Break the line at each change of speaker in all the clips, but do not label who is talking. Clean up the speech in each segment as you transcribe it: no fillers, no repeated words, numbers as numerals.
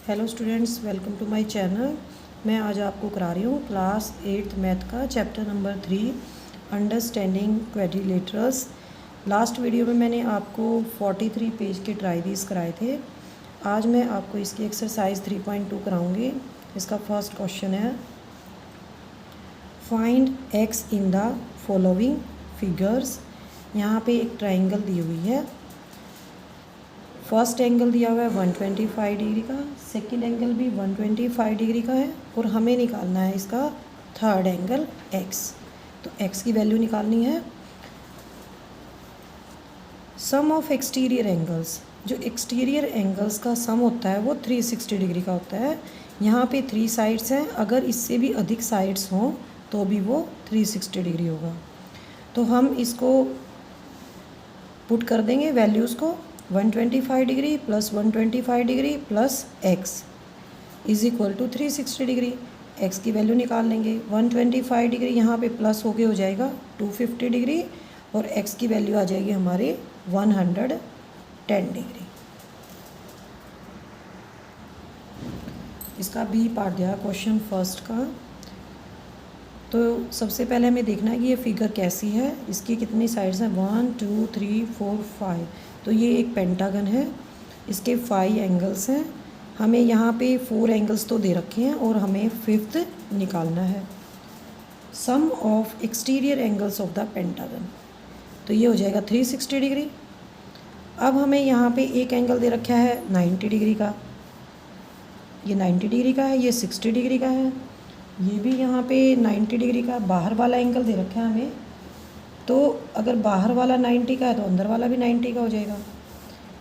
Hello students, welcome to my channel. मैं आज आपको करा रही हूँ क्लास 8th मैथ का chapter number 3 understanding quadrilaterals. Last video में मैंने आपको 43 पेज के ट्राइवीज कराए थे। आज मैं आपको इसकी एक्सरसाइज 3.2 कराऊंगी। इसका फर्स्ट क्वेश्चन है, find x in the following figures. यहाँ पे एक ट्राइंगल दी हुई है। फर्स्ट एंगल दिया हुआ है 125 डिग्री का, सेकंड एंगल भी 125 डिग्री का है और हमें निकालना है इसका थर्ड एंगल x। तो x की वैल्यू निकालनी है। सम ऑफ एक्सटीरियर एंगल्स, जो एक्सटीरियर एंगल्स का सम होता है वो 360 डिग्री का होता है। यहाँ पे 3 साइड्स हैं, अगर इससे भी अधिक साइड्स हों तो भी वो 360 डिग्री होगा। तो हम इसको पुट कर देंगे वैल्यूज़ को। 125 degree plus 125 degree plus x is equal to 360 degree. x की वैल्यू निकाल लेंगे। 125 डिग्री यहाँ पे प्लस होके हो जाएगा 250 डिग्री और x की वैल्यू आ जाएगी हमारी 110 डिग्री। इसका बी पार्ट दिया क्वेश्चन फर्स्ट का। तो सबसे पहले हमें देखना है कि ये फिगर कैसी है, इसकी कितनी साइड्स हैं, 1 2 3 4 5। तो ये एक पेंटागन है, इसके 5 एंगल्स हैं। हमें यहाँ पे 4 एंगल्स तो दे रखे हैं और हमें 5th निकालना है। Sum of exterior angles of the pentagon, तो ये हो जाएगा 360 डिग्री। अब हमें यहाँ पे एक एंगल दे रखा है 90 डिग्री का, ये 90 डिग्री का है, ये 60 डिग्री का है, ये भी यहाँ पे 90 डिग्री का बाहर वाला एंगल दे रखा है हमें। तो अगर बाहर वाला 90 का है तो अंदर वाला भी 90 का हो जाएगा।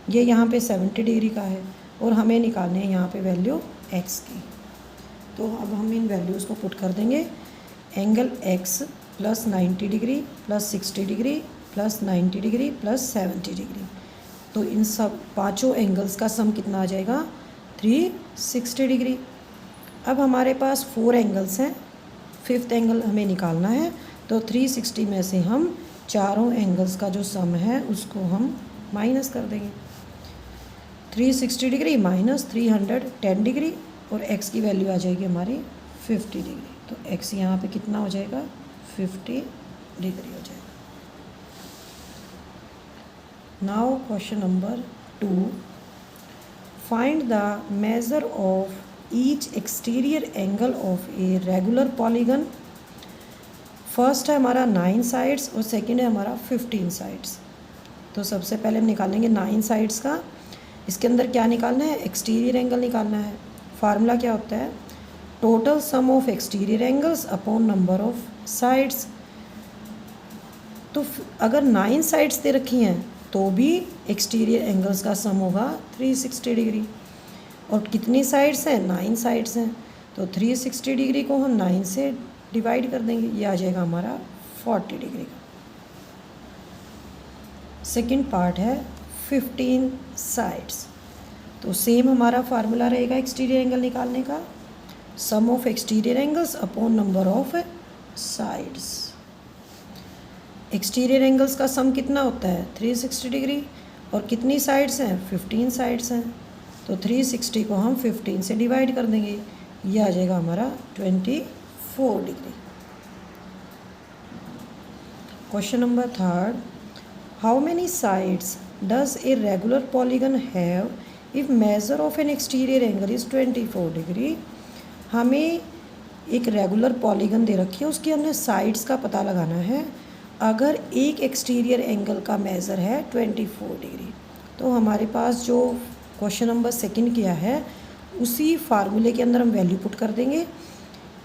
ये यहाँ पे 70 डिग्री का है और हमें निकालने हैं यहाँ पे वैल्यू x की। तो अब हम इन वैल्यूज़ को पुट कर देंगे। Angle x plus 90 degree plus 60 degree plus 90 degree plus 70 degree. तो इन सब पाँचों एंगल्स का सम कितना आ जाएगा, 360 डिग्री। अब हमारे पास 4 एंगल्स हैं, 5th एंगल हमें निकालना है। तो 360 में से हम चारों एंगल्स का जो सम है उसको हम माइनस कर देंगे। 360 डिग्री माइनस 310 डिग्री और x की वैल्यू आ जाएगी हमारी 50 डिग्री। तो x यहाँ पे कितना हो जाएगा, 50 डिग्री हो जाएगा। Now question number 2, find the major of each exterior angle of a regular polygon. First है हमारा 9 साइड्स और सेकंड है हमारा 15 साइड्स। तो सबसे पहले हम निकालेंगे 9 साइड्स का। इसके अंदर क्या निकालना है, एक्सटीरियर एंगल निकालना है। फार्मूला क्या होता है, total sum of exterior angles upon number of sides. तो अगर 9 साइड्स दे रखी हैं तो भी एक्सटीरियर एंगल्स का सम होगा 360 डिग्री। और कितनी साइड्स हैं, 9 साइड्स हैं। तो 360 डिग्री को हम 9 से डिवाइड कर देंगे, ये आ जाएगा हमारा 40 डिग्री का। सेकंड पार्ट है 15 साइड्स। तो सेम हमारा फार्मूला रहेगा एक्सटीरियर एंगल निकालने का, sum of exterior angles upon number of sides. Exterior angles का सम कितना होता है, 360 डिग्री और कितनी साइड्स हैं, 15 साइड्स हैं। तो 360 को हम 15 से डिवाइड कर देंगे, ये आ जाएगा हमारा 24 degree. Question number 3, how many sides does a regular polygon have if measure of N exterior angle is 24 degree. हमें एक रेगुलर पॉलीगन दे रखी है, उसकी हमने साइड्स का पता लगाना है। अगर एक एक्सटीरियर एंगल का मेज़र है 24 डिग्री, तो हमारे पास जो क्वेश्चन नंबर 2 किया है उसी फार्मूले के अंदर हम वैल्यू पुट कर देंगे।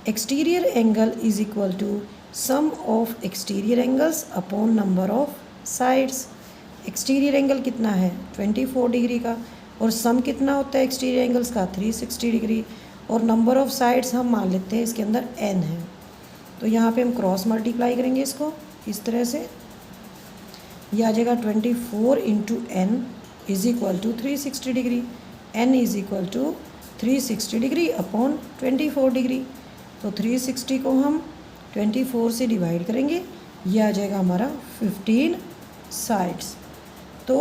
Exterior angle is equal to sum of exterior angles upon number of sides. Exterior angle कितना है, 24 डिग्री का, और सम कितना होता है एक्सटीरियर एंगल्स का, 360 डिग्री। और नंबर ऑफ साइड्स हम मान लेते हैं इसके अंदर n है। तो यहाँ पे हम क्रॉस मल्टीप्लाई करेंगे इसको इस तरह से, यह आ जाएगा 24 into n is equal to 360 degree. n is equal to 360 degree upon 24 degree. तो 360 को हम 24 से डिवाइड करेंगे, यह आ जाएगा हमारा 15 साइड्स। तो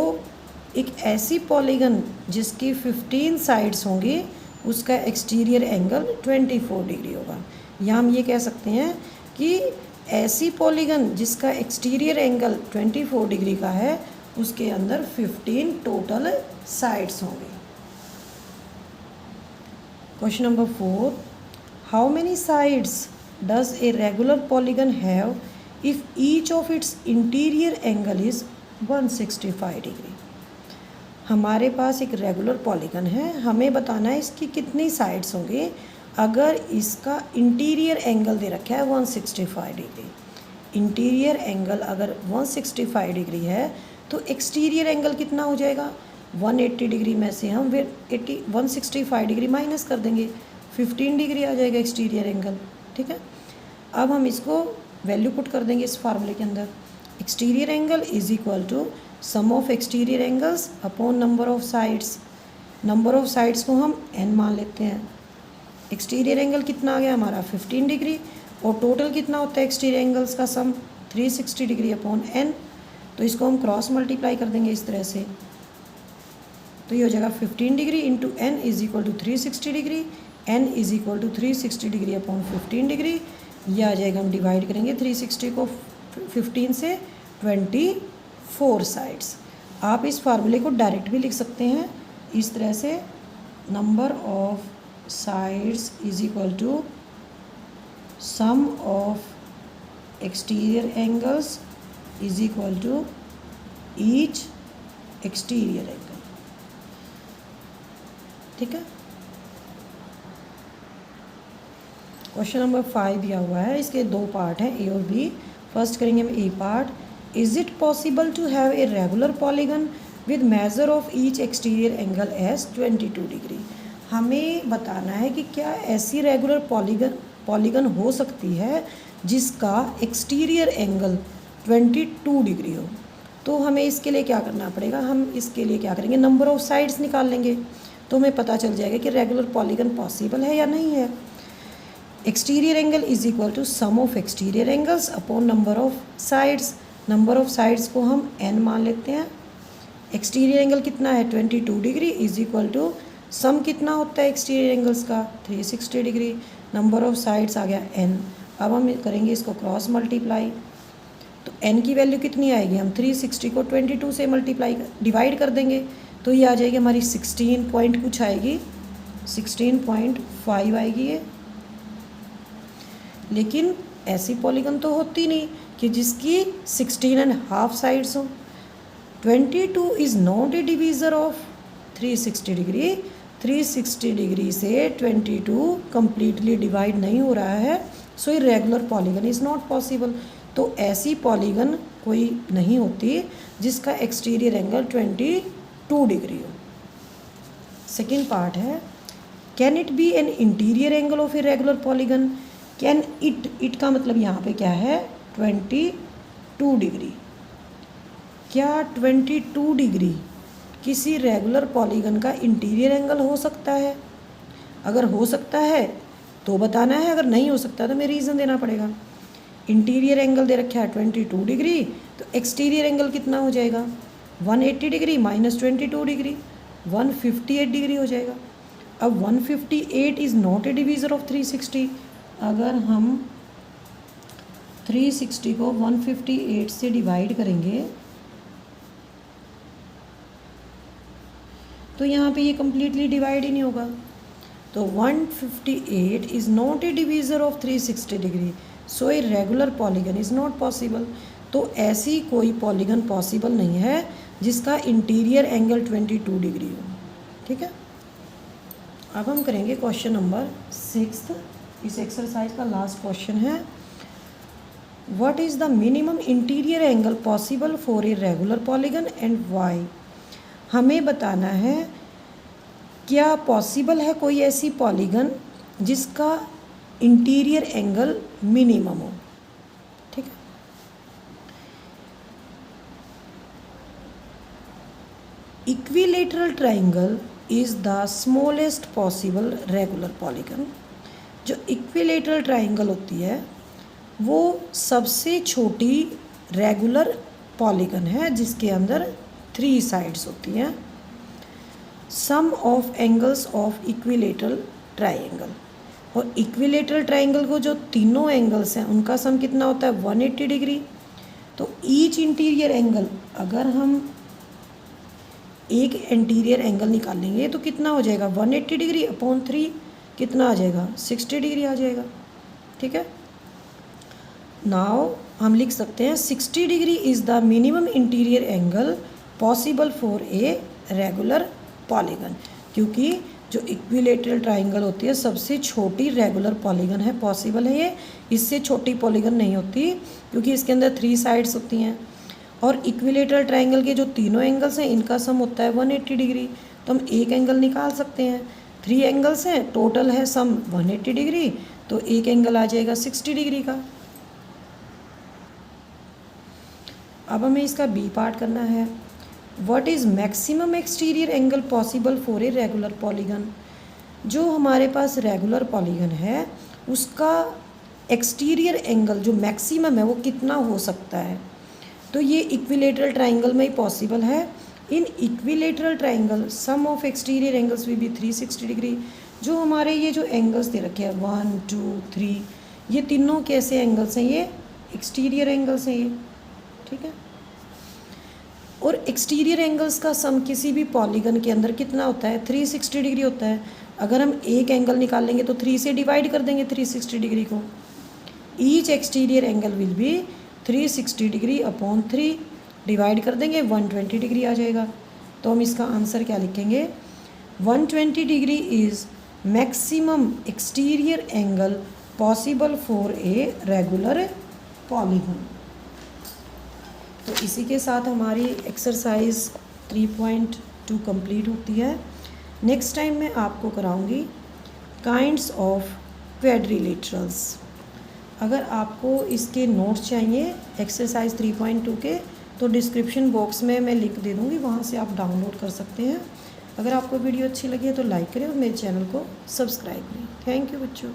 एक ऐसी पॉलीगन जिसकी 15 साइड्स होंगी उसका एक्सटीरियर एंगल 24 डिग्री होगा। या हम ये कह सकते हैं कि ऐसी पॉलीगन जिसका एक्सटीरियर एंगल 24 डिग्री का है उसके अंदर 15 टोटल साइड्स होंगे। Question number 4, how many sides does a regular polygon have if each of its interior angle is 165 degree. हमारे पास एक रेगुलर पॉलीगन है, हमें बताना है इसकी कितनी साइड्स होंगे अगर इसका इंटीरियर एंगल दे रखा है 165 डिग्री। इंटीरियर एंगल अगर 165 डिग्री है तो एक्सटीरियर एंगल कितना हो जाएगा, 180 डिग्री में से हम फिर 165 डिग्री माइनस कर देंगे, 15 डिग्री आ जाएगा एक्सटीरियर एंगल। ठीक है, अब हम इसको वैल्यू पुट कर देंगे इस फार्मूले के अंदर। Exterior angle is equal to sum of exterior angles upon number of sides. Number of sides को हम n मान लेते हैं। एक्सटीरियर एंगल कितना आ गया हमारा 15 डिग्री, और टोटल कितना होता है एक्सटीरियर एंगल्स का सम 360 डिग्री अपॉन n। तो इसको हम क्रॉस मल्टीप्लाई कर देंगे इस तरह से, तो ये हो जाएगा 15 degree into n is equal to 360 degree, n is equal to 360 degree upon 15 degree. ये आ जाएगा, हम डिवाइड करेंगे 360 को 15 से 24 साइड्स। आप इस फार्मूले को डायरेक्ट भी लिख सकते हैं इस तरह से, number of sides is equal to sum of exterior angles is equal to each exterior angle. ठीक है, क्वेश्चन नंबर 5 दिया हुआ है, इसके दो पार्ट हैं ए और बी। फर्स्ट करेंगे हम A part, is it possible to have a regular polygon with measure of each exterior angle as 22 degree. हमें बताना है कि क्या ऐसी रेगुलर पॉलीगन हो सकती है जिसका एक्सटीरियर एंगल 22 डिग्री हो। तो हमें इसके लिए क्या करना पड़ेगा, हम इसके लिए क्या करेंगे, नंबर ऑफ साइड्स निकाल लेंगे, तो हमें पता चल जाएगा कि रेगुलर पॉलीगन पॉसिबल है या नहीं है। Exterior angle is equal to sum of exterior angles upon number of sides. Number of sides को हम n मान लेते हैं। एक्सटीरियर एंगल कितना है 22 डिग्री इज इक्वल टू सम कितना होता है एक्सटीरियर एंगल्स का 360 डिग्री, नंबर ऑफ साइड्स आ गया n। अब हम करेंगे इसको क्रॉस मल्टीप्लाई, तो n की वैल्यू कितनी आएगी, हम 360 को 22 से डिवाइड कर देंगे, तो ये आ जाएगी हमारी 16 पॉइंट कुछ आएगी, 16.5 आएगी ये। लेकिन ऐसी पॉलीगन तो होती नहीं कि जिसकी 16.5 साइड्स हो। 22 is not a divisor of 360 degree. 360 degree से 22 कम्प्लीटली डिवाइड नहीं हो रहा है, सो ये regular polygon is not possible. तो ऐसी पॉलीगन कोई नहीं होती जिसका एक्सटीरियर एंगल 22 डिग्री हो। सेकेंड पार्ट है, can it be an interior angle of a regular polygon. Can it का मतलब यहाँ पे क्या है 22 डिग्री। क्या 22 डिग्री किसी रेगुलर पॉलीगन का इंटीरियर एंगल हो सकता है? अगर हो सकता है तो बताना है, अगर नहीं हो सकता तो हमें रीज़न देना पड़ेगा। इंटीरियर एंगल दे रखा है 22 डिग्री, तो एक्सटीरियर एंगल कितना हो जाएगा 180 डिग्री माइनस 22 डिग्री 158 डिग्री हो जाएगा। अब 158 is not a divisor of 360। अगर हम 360 को 158 से डिवाइड करेंगे तो यहाँ पे ये कम्प्लीटली डिवाइड ही नहीं होगा। तो 158 is not a divisor of 360 degree, so A regular polygon is not possible. तो ऐसी कोई पॉलीगन पॉसिबल नहीं है जिसका इंटीरियर एंगल 22 डिग्री हो। ठीक है, अब हम करेंगे क्वेश्चन नंबर 6। इस एक्सरसाइज का लास्ट क्वेश्चन है, what is the minimum interior angle possible for a regular polygon and why. हमें बताना है क्या पॉसिबल है कोई ऐसी पॉलीगन जिसका इंटीरियर एंगल मिनिमम हो। ठीक है, equilateral triangle is the smallest possible regular polygon. जो इक्विलेटरल ट्राइंगल होती है वो सबसे छोटी रेगुलर पॉलीगन है जिसके अंदर 3 साइड्स होती हैं। Sum of angles of equilateral triangle. और इक्विलेटरल ट्राइंगल को जो तीनों एंगल्स हैं उनका सम कितना होता है 180 डिग्री। तो ईच इंटीरियर एंगल, अगर हम एक इंटीरियर एंगल निकालेंगे तो कितना हो जाएगा 180 डिग्री अपॉन 3 कितना आ जाएगा 60 डिग्री आ जाएगा। ठीक है, नाउ हम लिख सकते हैं 60 degree is the minimum interior angle possible for a regular polygon, क्योंकि जो इक्विलेटरल ट्राइंगल होती है सबसे छोटी रेगुलर पॉलीगन है, पॉसिबल है ये, इससे छोटी पॉलीगन नहीं होती क्योंकि इसके अंदर 3 साइड्स होती हैं। और इक्विलेटरल ट्राइंगल के जो तीनों एंगल्स हैं इनका सम होता है 180 डिग्री। तो हम एक एंगल निकाल सकते हैं, 3 एंगल्स हैं, टोटल है सम 180 डिग्री, तो एक एंगल आ जाएगा 60 डिग्री का। अब हमें इसका बी पार्ट करना है। What is maximum exterior angle possible for a regular polygon. जो हमारे पास रेगुलर पॉलीगन है उसका एक्सटीरियर एंगल जो मैक्सिमम है वो कितना हो सकता है, तो ये इक्विलेटरल ट्राइंगल में ही पॉसिबल है। In equilateral triangle sum of exterior angles will be 360 degree. जो हमारे ये जो एंगल्स दे रखे हैं 1 2 3, ये तीनों कैसे एंगल्स हैं, ये एक्सटीरियर एंगल्स हैं ये। ठीक है, और एक्सटीरियर एंगल्स का सम किसी भी पॉलीगन के अंदर कितना होता है 360 डिग्री होता है। अगर हम एक एंगल निकालेंगे तो 3 से डिवाइड कर देंगे 360 डिग्री को। Each exterior angle will be 360 degree upon 3 divide कर देंगे 120 डिग्री आ जाएगा। तो हम इसका आंसर क्या लिखेंगे 120 degree is maximum exterior angle possible for a regular polygon. तो इसी के साथ हमारी एक्सरसाइज 3.2 कंप्लीट होती है। नेक्स्ट टाइम मैं आपको कराऊंगी काइंड्स ऑफ क्वाड्रिलेटरल्स। अगर आपको इसके नोट्स चाहिए एक्सरसाइज 3.2 के तो डिस्क्रिप्शन बॉक्स में मैं लिंक दे दूँगी, वहाँ से आप डाउनलोड कर सकते हैं। अगर आपको वीडियो अच्छी लगी है तो लाइक करें और मेरे चैनल को सब्सक्राइब करें। थैंक यू बच्चों।